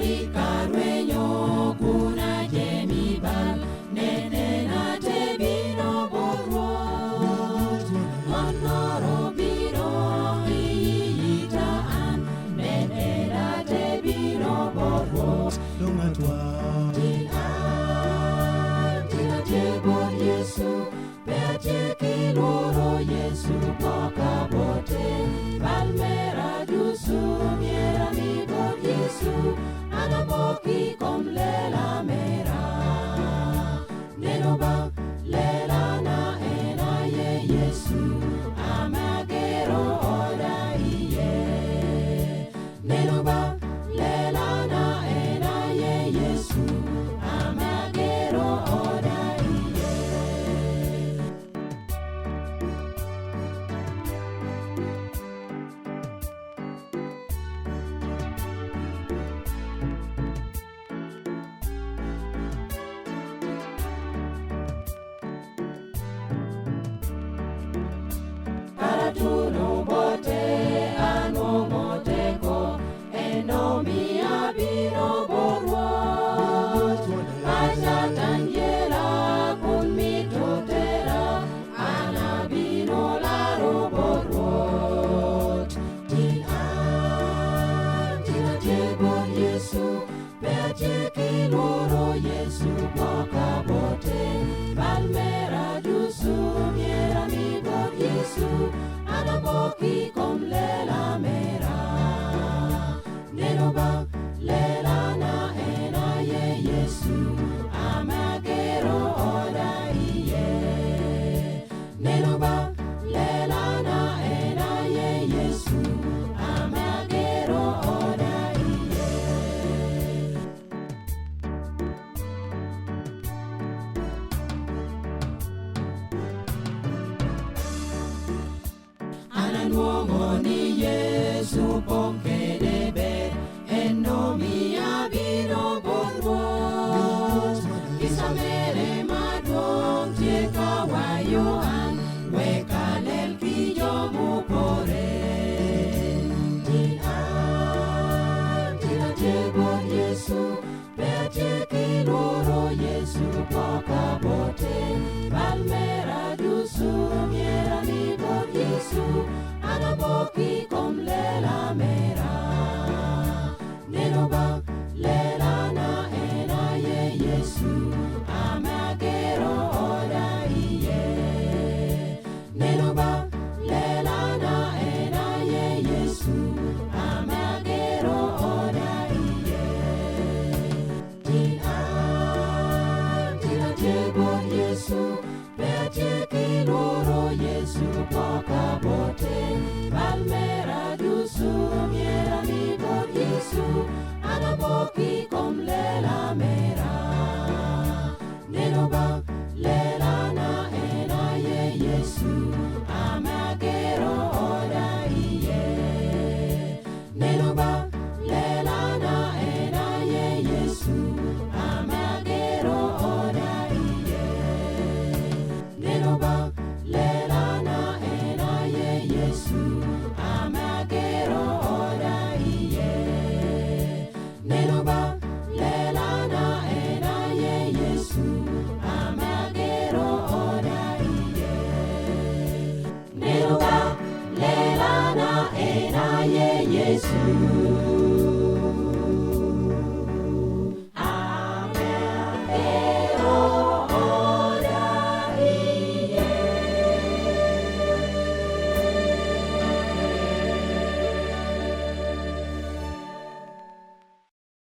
Ricardueño kuna jemi bal nene na te bino borwo monoro bino iyita an nene na te bino borwo Dongatwa ti an tina te bor Yesu pe te kiloro Yesu poka bote palmera dusu miera mi bor Yesu anamoki kom lela mera nenoba lela na ena ye Yesu amagero oda iye nenoba lela na ena ye Yesu amagero oda iye. Tuno